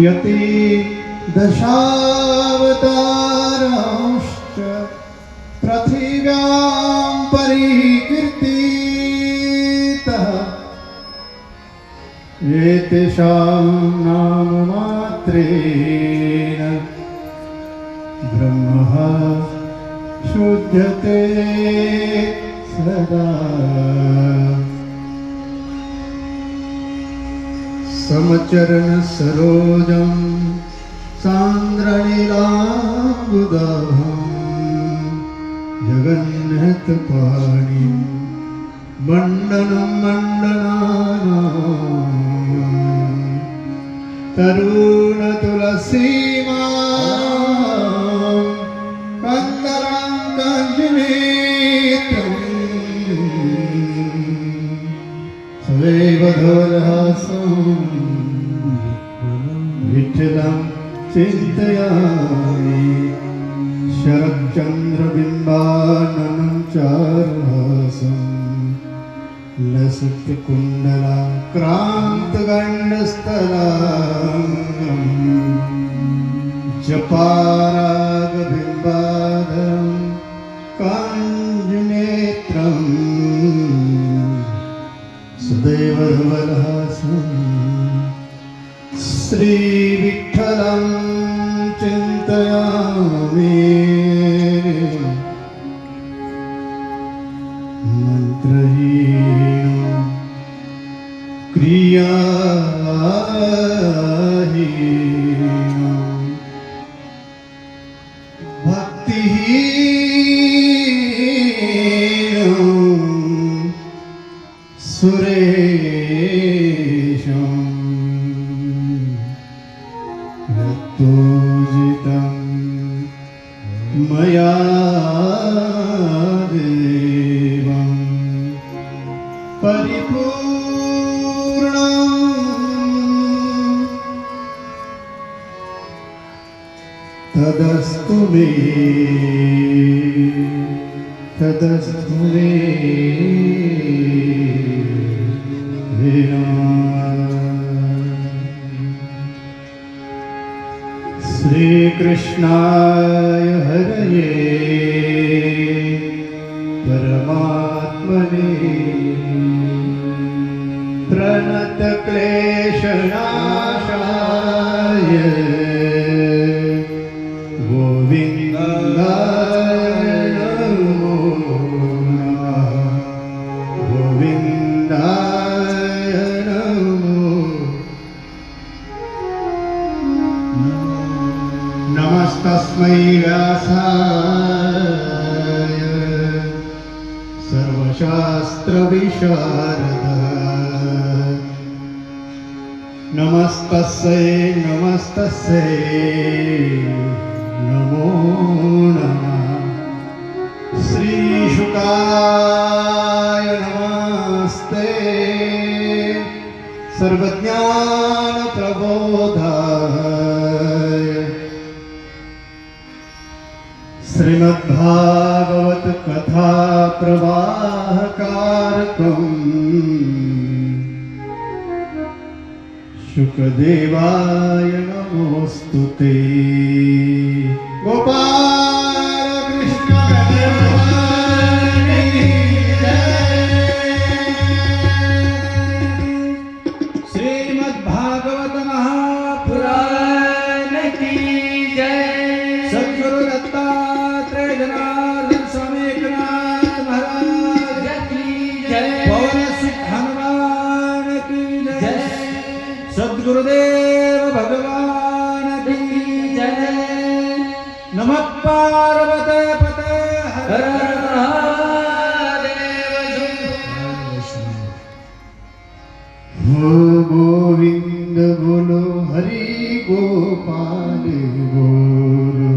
यति दशावतारांश्च पृथिव्यां परिकीर्तितः एतेषां नाममात्रेण ब्रह्मः शुध्यते सदा। समचरण सरोजं सान्द्रनीलाम्बुदं जगन्नाथपाणिं मण्डनं मण्डनानां तरुणतुलसीमां कन्दरां काञ्चनेत्रं सदैव धवलहासं विठ्ठलं चिन्तयामि शरच्चन्द्रबिम्बाननं चारुहासं लसत्कुण्डलाक्रान्तगण्डस्थलाङ्गं जपारागबिम्बाधरं काञ्जनेत्रं सदैव धवलहासं श्रीविठ्ठलं चिन्तयामि मन्त्रहीनं क्रियाहीनं भक्तिहीनं सुरेशं यत्तोजितं मया देवं परिपूर्णं तदस्तु मे श्रीकृष्णाय हरये परमात्मने प्रणतक्लेशनाशाय गोविन्दाय नमो नमः गोविन्दाय नमो नमस्तस्मै व्यासाय सर्वशास्त्रविशारद नमस्तस्यै नमो नमः श्रीशुकाय नमस्ते सर्वज्ञानप्रबोधाय श्रीमद्भागवत कथा प्रवाहकारकम् शुकदेवाय नमोस्तुते। गोपाल कृष्ण भगवान की जय। श्रीमद्भागवत महापुराण की जय। सद्गुरु दत्तात्रेय जनार्दन स्वामी एकनाथ महाराज की जय। पवन सिद्ध हनुमान की जय। सद्गुरुदेव भगवान की जय। नमः पार्वते पते हर हो गोविंद बोलो हरि गोपाल बोलो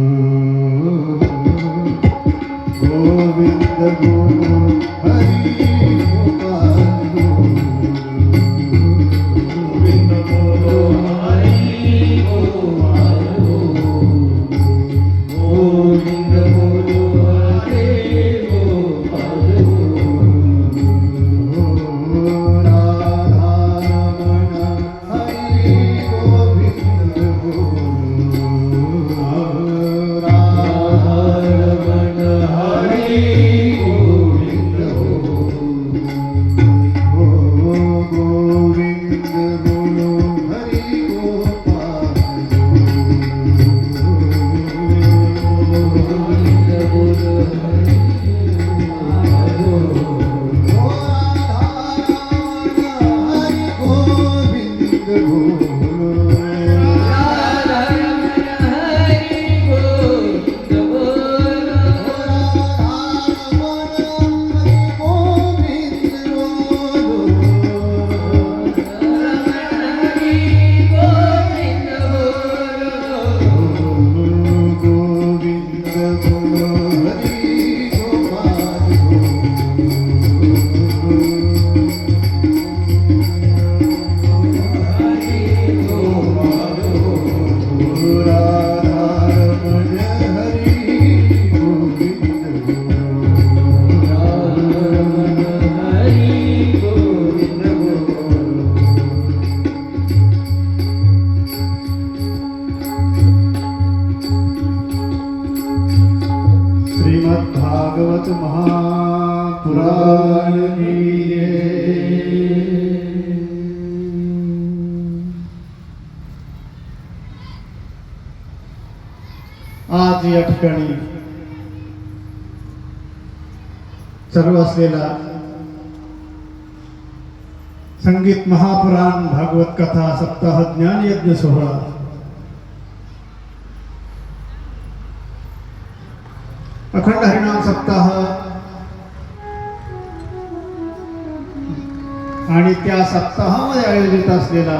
गोविंद बोलो हरि गोपाल गोविंद बोलो हरि गोपाल गोविंद बोलो हरि गोपाल राधा रमण हरि गोविंद भागवत महापुराण की आज या ठिकाणी चालू असलेला संगीत महापुराण भागवत कथा सप्ताह ज्ञान यज्ञ सोहळा अखंड हरिनाम सप्ताह आणि त्या सप्ताहामध्ये आयोजित असलेला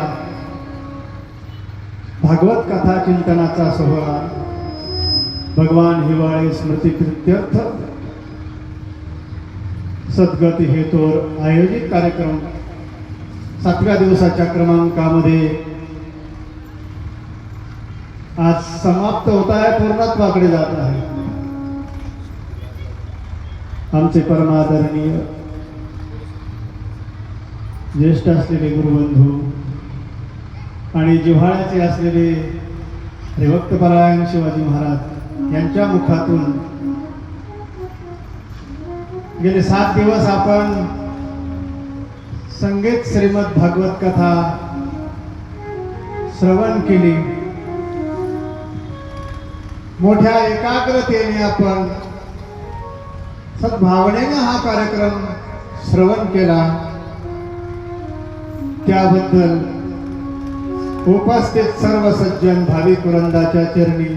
भागवत कथा चिंतनाचा सोहळा भगवान हिवाळे स्मृती प्रीत्यर्थ सद्गती हेतूवर आयोजित कार्यक्रम 7व्या दिवसाच्या क्रमांकामध्ये आज समाप्त होत आहे, पूर्णत्वाकडे जात आहे. आमचे परमादरणीय ज्येष्ठ असलेले गुरुबंधू आणि जिव्हाळ्याचे असलेले हरिभक्तपरायण शिवाजी महाराज यांच्या मुखातून गेले 7 दिवस आपण संगीत श्रीमद भागवत कथा श्रवण केली. मोठ्या एकाग्रतेने आपण सद्भावनेने हा कार्यक्रम श्रवण केला. त्याबद्दल उपस्थित सर्व सज्जन भाविक वृंदाच्या चरणी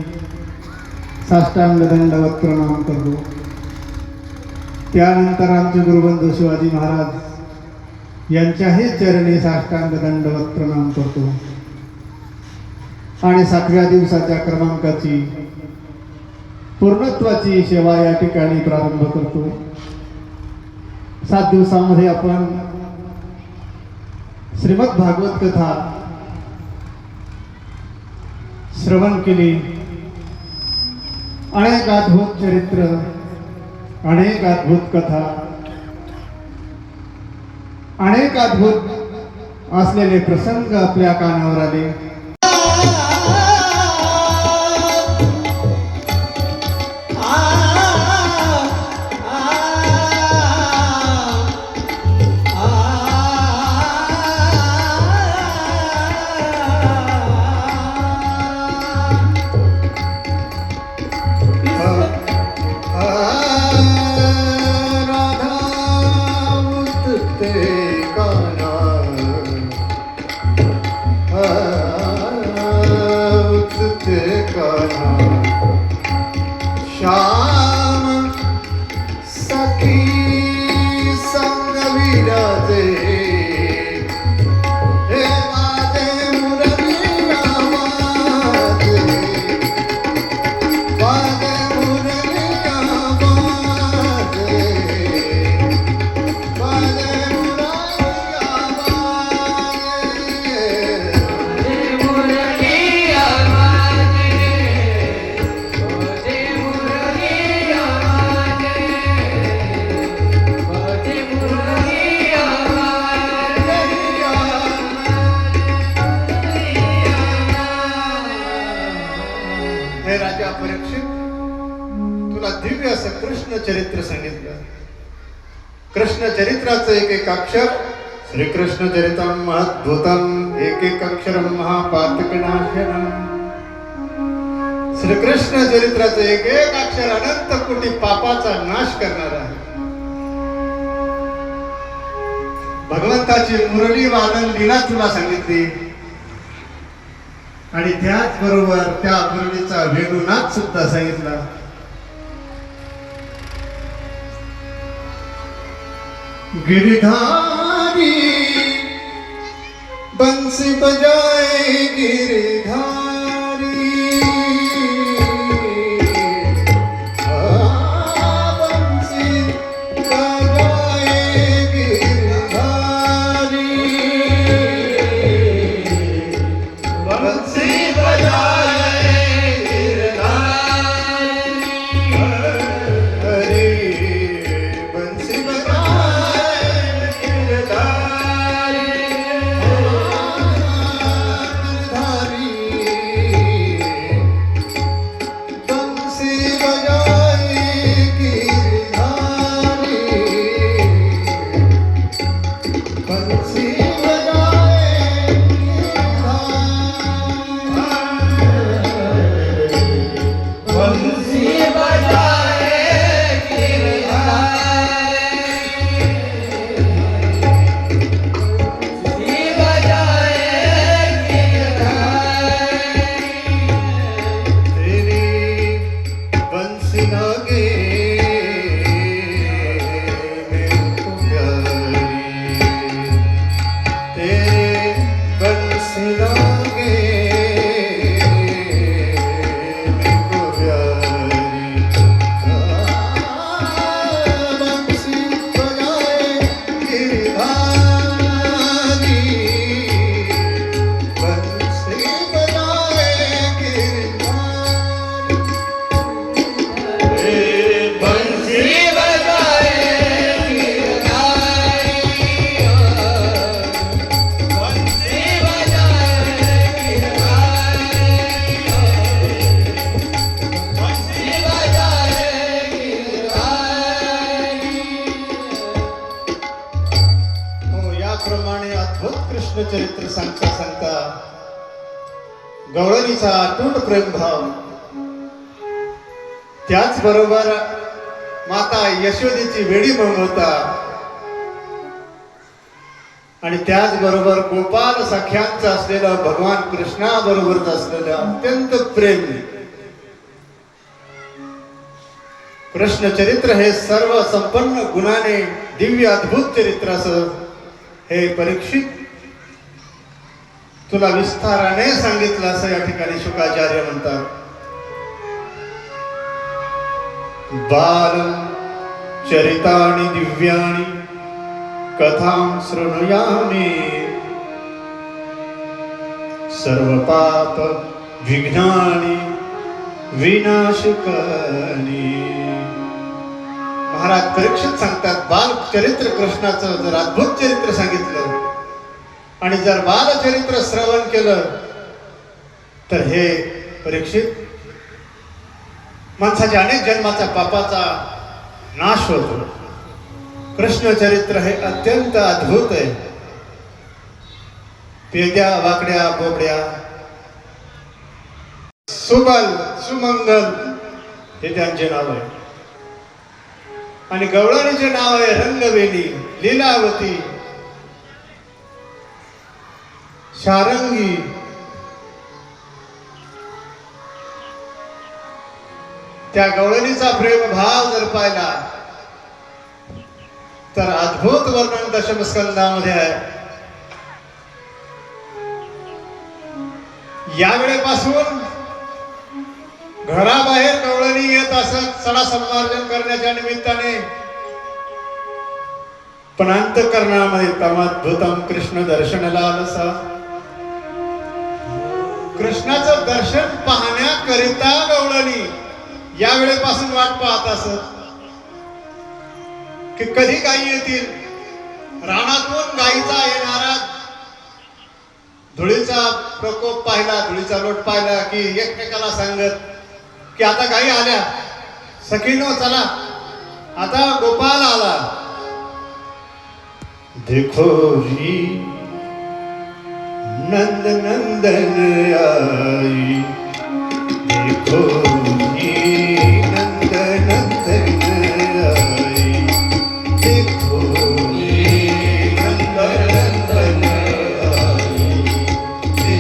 साष्टांग दंडवत प्रणाम करतो. त्यानंतर आमचे गुरुबंधू शिवाजी महाराज यांच्याही चरणी साष्टांग दंडवत प्रणाम करतो आणि 7व्या दिवसाच्या क्रमांकाची पूर्णत्वाची सेवा या ठिकाणी प्रारंभ करतो. 7 दिवसामध्ये आपण श्रीमद भागवत कथा श्रवण केली. अनेक अद्भुत चरित्र, अनेक अद्भुत कथा, अनेक अद्भुत असलेले प्रसंग आपल्या कानावर आले. श्याम सखी संग विराजे हे माझे मुरली आवाजे, माझे मुरली आवाजे, माझे मुरली हे राजा परीक्षित, तुला दिव्य असं कृष्ण चरित्र सांगितलं. कृष्ण चरित्राचं एक एक अक्षर श्रीकृष्ण चरितम महद्भुतम, एक एक अक्षरम महापातकनाशनम. श्रीकृष्ण चरित्राचं एक एक अक्षर अनंत कोटी पापाचा नाश करणार आहे. भगवंताची मुरली वादन लीला तुला सांगितली आणि त्याचबरोबर त्या मुरलीचा वेणुनाद सुद्धा सांगितला. गिरधारी बंसी बजाए गिरधारी, बंसी बजाए गिरधारी, बंसी बजाए गिरधारी गवळणीचा अतूट प्रेमभाव, त्याचबरोबर माता यशोदेची वेडी ममता आणि त्याचबरोबर गोपाल सख्यांचं असलेलं भगवान कृष्णाबरोबरच असलेलं अत्यंत प्रेम. कृष्ण चरित्र हे सर्व संपन्न गुणाने दिव्य अद्भुत चरित्र असं हे परीक्षित तुला विस्ताराने सांगितलं असं या ठिकाणी शुकाचार्य म्हणतात. बालम चरितानि दिव्यानि कथां शृणुयामि सर्व पाप विघ्नानि विनाशकानि. महाराज परीक्षित सांगतात, बाल चरित्र कृष्णाचं जर अद्भुत चरित्र सांगितलं आणि जर बालचरित्र श्रवण केलं तर हे परीक्षित माणसाच्या अनेक जन्माचा पापाचा नाश होतो. कृष्ण चरित्र हे अत्यंत अद्भुत आहे. पेद्या वाकड्या बोबड्या सुबल सुमंगल हे त्यांचे नाव आहे आणि गवळणीचे नाव आहे रंगवेली, लीलावती, शारंगी. त्या गवळणीचा प्रेम भाव जर पाहिला तर अद्भुत वर्णन दशमस्कंदामध्ये आहे. यावेळेपासून घराबाहेर गवळणी येत असत सडा संमार्जन करण्याच्या निमित्ताने, पण अंतःकरणामध्ये तमद्भुतम कृष्ण दर्शनाला आलसा. कृष्णाचं दर्शन पाहण्याकरिता गवळणी यावेळेपासून वाट पाहत असत की कधी गायी येतील. रानातून गायीचा येणारा धुळीचा प्रकोप पाहिला, धुळीचा लोट पाहिला की एकमेकाला सांगत की आता गायी आल्या, सखीनो चला आता गोपाल आला. देखो जी नंद नंदन आई, देखो जी नंद नंदन आई, देखो जी नंद नंदन आई,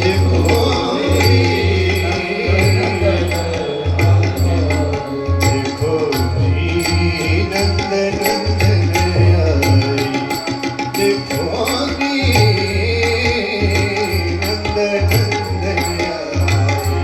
देखो जी देखो जी नंद नंदन आई, देखो जी नंद नंदन आई.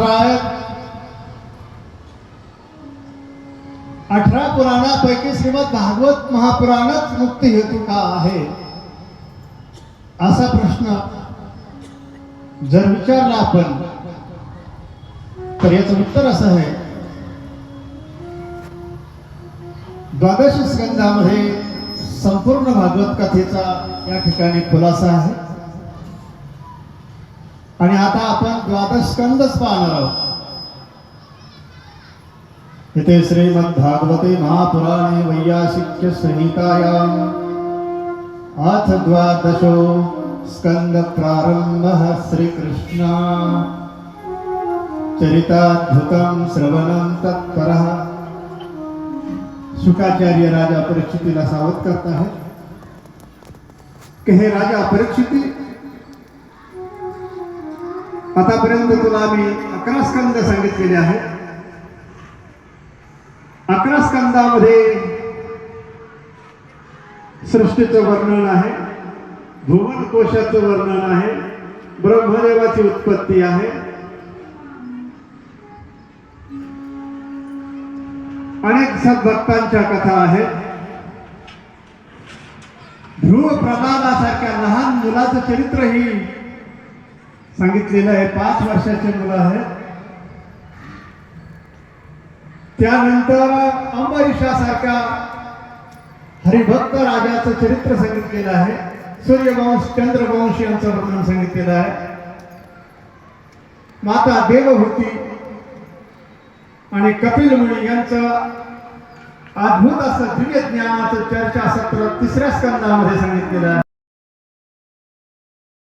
महाभारत 18 पुराणापैकी श्रीमद भागवत महापुराणच मुक्ती हेतू का आहे असा प्रश्न जर विचारला आपण तर याचं उत्तर असं आहे, 12 स्कंदामध्ये संपूर्ण भागवत कथेचा या ठिकाणी खुलासा आहे आणि आता आपण 12 स्कंदच पाहणार आहोत. इथे श्रीमद्भागवते महापुराणे वैयासिक्य संहितायां अथ 12 स्कंद प्रारंभः श्रीकृष्ण चरिताद्भुतं श्रवणं तत्परः. शुकाचार्य राजा परीक्षितीला सावध करत आहेत की हे राजा परीक्षिती, आतापर्यंत तुला मी 11 स्कंद सांगितलेले आहेत. 11 स्कंदामध्ये सृष्टीचं वर्णन आहे, भुवन कोशाचं वर्णन आहे, ब्रह्मदेवाची उत्पत्ती आहे, अनेक सद्भक्तांच्या कथा आहेत. ध्रुव प्रल्हादासारख्या लहान मुलाचं चरित्रही सांगितलेलं आहे. 5 वर्षाचे मुलं आहेत. त्यानंतर अंबरीषासारख्या हरिभक्त राजाचं चरित्र सांगितलेलं आहे. सूर्यवंश चंद्रवंश यांचं वर्णन सांगितलेलं आहे. माता देवहूती आणि कपिल मुनी यांचं अद्भुत असं दिव्य ज्ञानाचं चर्चा सत्र 3ऱ्या स्कंदामध्ये सांगितलेलं आहे.